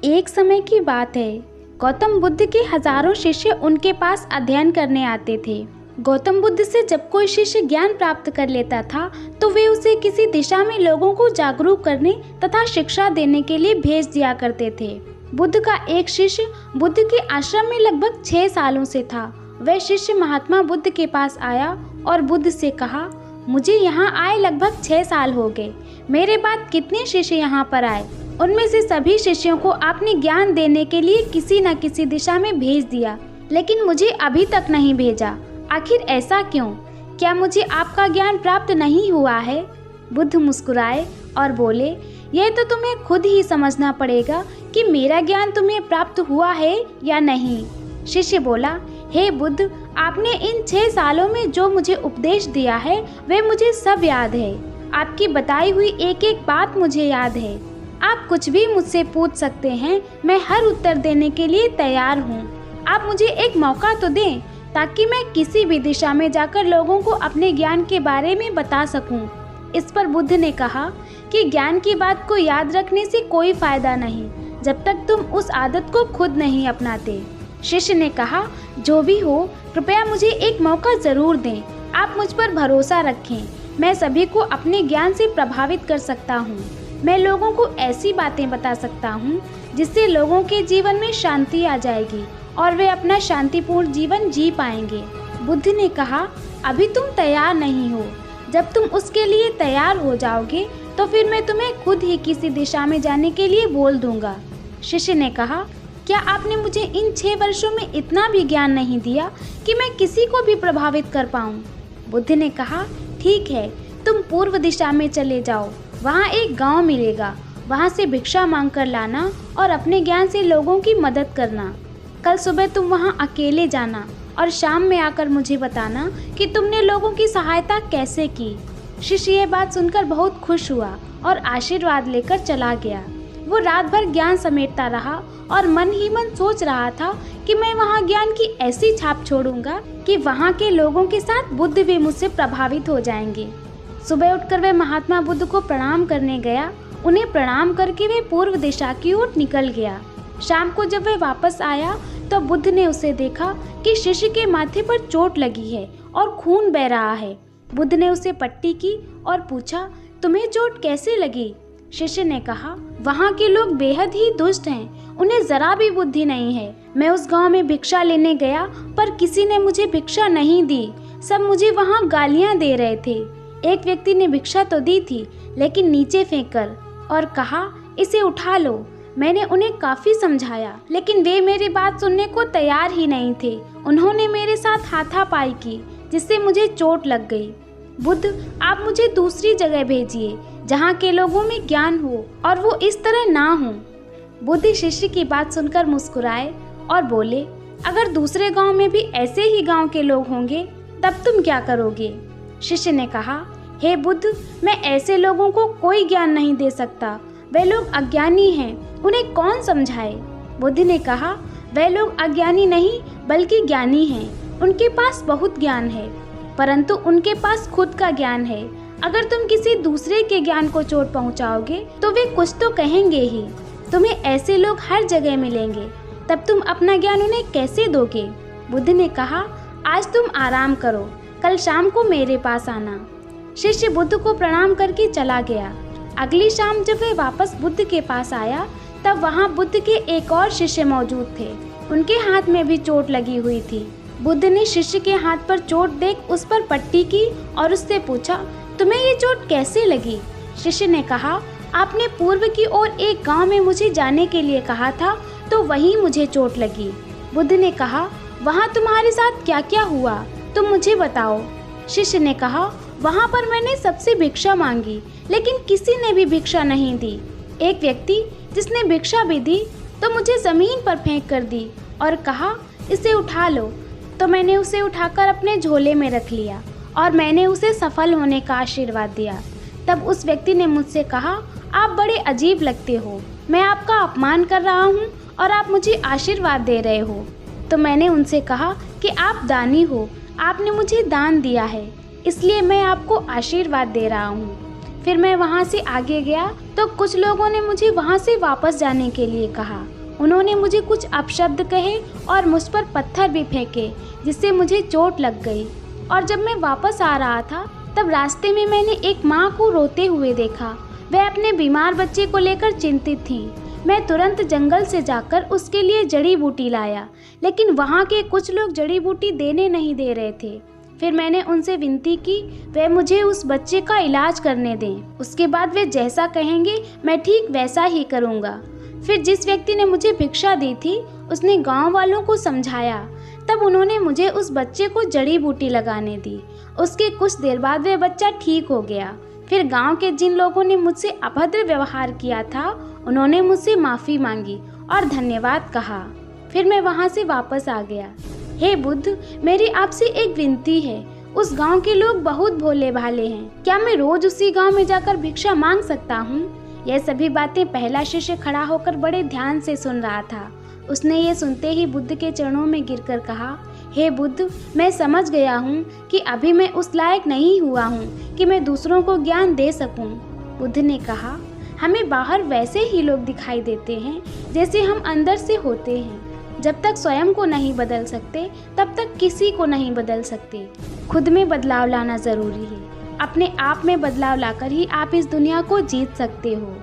एक समय की बात है। गौतम बुद्ध के हजारों शिष्य उनके पास अध्ययन करने आते थे। गौतम बुद्ध से जब कोई शिष्य ज्ञान प्राप्त कर लेता था तो वे उसे किसी दिशा में लोगों को जागरूक करने तथा शिक्षा देने के लिए भेज दिया करते थे। बुद्ध का एक शिष्य बुद्ध के आश्रम में लगभग 6 सालों से था। वह शिष्य महात्मा बुद्ध के पास आया और बुद्ध से कहा, मुझे यहाँ आए लगभग 6 साल हो गए। मेरे बाद कितने शिष्य यहाँ पर आए, उनमें से सभी शिष्यों को आपने ज्ञान देने के लिए किसी न किसी दिशा में भेज दिया, लेकिन मुझे अभी तक नहीं भेजा। आखिर ऐसा क्यों? क्या मुझे आपका ज्ञान प्राप्त नहीं हुआ है? बुद्ध मुस्कुराए और बोले, यह तो तुम्हें खुद ही समझना पड़ेगा कि मेरा ज्ञान तुम्हें प्राप्त हुआ है या नहीं। शिष्य बोला, हे बुद्ध, आपने इन 6 सालों में जो मुझे उपदेश दिया है वह मुझे सब याद है। आपकी बताई हुई एक एक बात मुझे याद है। आप कुछ भी मुझसे पूछ सकते हैं, मैं हर उत्तर देने के लिए तैयार हूँ। आप मुझे एक मौका तो दें ताकि मैं किसी भी दिशा में जाकर लोगों को अपने ज्ञान के बारे में बता सकूं। इस पर बुद्ध ने कहा कि ज्ञान की बात को याद रखने से कोई फायदा नहीं जब तक तुम उस आदत को खुद नहीं अपनाते। शिष्य ने कहा, जो भी हो, कृपया मुझे एक मौका जरूर दें। आप मुझ पर भरोसा रखें। मैं सभी को अपने ज्ञान से प्रभावित कर सकता हूँ। मैं लोगों को ऐसी बातें बता सकता हूँ जिससे लोगों के जीवन में शांति आ जाएगी और वे अपना शांतिपूर्ण जीवन जी पाएंगे। बुद्ध ने कहा, अभी तुम तैयार नहीं हो। जब तुम उसके लिए तैयार हो जाओगे तो फिर मैं तुम्हें खुद ही किसी दिशा में जाने के लिए बोल दूंगा। शिष्य ने कहा, क्या आपने मुझे इन 6 वर्षों में इतना भी ज्ञान नहीं दिया कि मैं किसी को भी प्रभावित कर पाऊँ? बुद्ध ने कहा, ठीक है, तुम पूर्व दिशा में चले जाओ। वहाँ एक गांव मिलेगा। वहाँ से भिक्षा मांग कर लाना और अपने ज्ञान से लोगों की मदद करना। कल सुबह तुम वहाँ अकेले जाना और शाम में आकर मुझे बताना कि तुमने लोगों की सहायता कैसे की। शिष्य यह बात सुनकर बहुत खुश हुआ और आशीर्वाद लेकर चला गया। वो रात भर ज्ञान समेटता रहा और मन ही मन सोच रहा था कि मैं वहाँ ज्ञान की ऐसी छाप छोड़ूंगा कि वहाँ के लोगों के साथ बुद्ध भी मुझसे प्रभावित हो जाएंगे। सुबह उठकर वह महात्मा बुद्ध को प्रणाम करने गया। उन्हें प्रणाम करके वह पूर्व दिशा की ओर निकल गया। शाम को जब वह वापस आया तो बुद्ध ने उसे देखा कि शिष्य के माथे पर चोट लगी है और खून बह रहा है। बुद्ध ने उसे पट्टी की और पूछा, तुम्हें चोट कैसे लगी? शिष्य ने कहा, वहाँ के लोग बेहद ही दुष्ट हैं। उन्हें जरा भी बुद्धि नहीं है। मैं उस गांव में भिक्षा लेने गया पर किसी ने मुझे भिक्षा नहीं दी। सब मुझे वहाँ गालियाँ दे रहे थे। एक व्यक्ति ने भिक्षा तो दी थी लेकिन नीचे फेंक कर और कहा, इसे उठा लो। मैंने उन्हें काफी समझाया लेकिन वे मेरी बात सुनने को तैयार ही नहीं थे। उन्होंने मेरे साथ हाथापाई की जिससे मुझे चोट लग गई। बुद्ध, आप मुझे दूसरी जगह भेजिए जहाँ के लोगों में ज्ञान हो और वो इस तरह ना हो। बुद्ध शिष्य की बात सुनकर मुस्कुराए और बोले, अगर दूसरे गांव में भी ऐसे ही गांव के लोग होंगे तब तुम क्या करोगे? शिष्य ने कहा, हे बुद्ध, मैं ऐसे लोगों को कोई ज्ञान नहीं दे सकता। वे लोग अज्ञानी हैं, उन्हें कौन समझाए? बुद्ध ने कहा, वे लोग अज्ञानी नहीं बल्कि ज्ञानी हैं। उनके पास बहुत ज्ञान है परंतु उनके पास खुद का ज्ञान है। अगर तुम किसी दूसरे के ज्ञान को चोट पहुंचाओगे तो वे कुछ तो कहेंगे ही। तुम्हें ऐसे लोग हर जगह मिलेंगे, तब तुम अपना ज्ञान उन्हें कैसे दोगे? बुद्ध ने कहा, आज तुम आराम करो, कल शाम को मेरे पास आना। शिष्य बुद्ध को प्रणाम करके चला गया। अगली शाम जब वह वापस बुद्ध के पास आया तब वहाँ बुद्ध के एक और शिष्य मौजूद थे। उनके हाथ में भी चोट लगी हुई थी। बुद्ध ने शिष्य के हाथ पर चोट देख उस पर पट्टी की और उससे पूछा, तुम्हें ये चोट कैसे लगी? शिष्य ने कहा, आपने पूर्व की ओर एक गांव में मुझे जाने के लिए कहा था तो वहीं मुझे चोट लगी। बुद्ध ने कहा, वहाँ तुम्हारे साथ क्या क्या हुआ, तुम मुझे बताओ। शिष्य ने कहा, वहाँ पर मैंने सबसे भिक्षा मांगी लेकिन किसी ने भी भिक्षा नहीं दी। एक व्यक्ति जिसने भिक्षा भी दी तो मुझे जमीन पर फेंक कर दी और कहा, इसे उठा लो। तो मैंने उसे उठाकर अपने झोले में रख लिया और मैंने उसे सफल होने का आशीर्वाद दिया। तब उस व्यक्ति ने मुझसे कहा, आप बड़े अजीब लगते हो। मैं आपका अपमान कर रहा हूँ और आप मुझे आशीर्वाद दे रहे हो। तो मैंने उनसे कहा कि आप दानी हो, आपने मुझे दान दिया है इसलिए मैं आपको आशीर्वाद दे रहा हूँ। फिर मैं वहाँ से आगे गया तो कुछ लोगों ने मुझे वहाँ से वापस जाने के लिए कहा। उन्होंने मुझे कुछ अपशब्द कहे और मुझ पर पत्थर भी फेंके, जिससे मुझे चोट लग गई। और जब मैं वापस आ रहा था तब रास्ते में मैंने एक माँ को रोते हुए देखा। वह अपने बीमार बच्चे को लेकर चिंतित थी। मैं तुरंत जंगल से जाकर उसके लिए जड़ी बूटी लाया, लेकिन वहाँ के कुछ लोग जड़ी बूटी देने नहीं दे रहे थे। फिर मैंने उनसे विनती की वे मुझे उस बच्चे का इलाज करने दें। उसके बाद वे जैसा कहेंगे मैं ठीक वैसा ही करूँगा। फिर जिस व्यक्ति ने मुझे भिक्षा दी थी उसने गांव वालों को समझाया। तब उन्होंने मुझे उस बच्चे को जड़ी बूटी लगाने दी। उसके कुछ देर बाद वह बच्चा ठीक हो गया। फिर गांव के जिन लोगों ने मुझसे अभद्र व्यवहार किया था उन्होंने मुझसे माफ़ी मांगी और धन्यवाद कहा। फिर मैं वहां से वापस आ गया। हे बुद्ध, मेरी आपसे एक विनती है। उस गांव के लोग बहुत भोले भाले हैं। क्या मैं रोज उसी गांव में जाकर भिक्षा मांग सकता हूँ? यह सभी बातें पहला शिष्य खड़ा होकर बड़े ध्यान से सुन रहा था। उसने ये सुनते ही बुद्ध के चरणों में गिरकर कहा, हे बुद्ध, मैं समझ गया हूँ कि अभी मैं उस लायक नहीं हुआ हूँ कि मैं दूसरों को ज्ञान दे सकूँ। बुद्ध ने कहा, हमें बाहर वैसे ही लोग दिखाई देते हैं जैसे हम अंदर से होते हैं। जब तक स्वयं को नहीं बदल सकते तब तक किसी को नहीं बदल सकते। खुद में बदलाव लाना ज़रूरी है। अपने आप में बदलाव लाकर ही आप इस दुनिया को जीत सकते हो।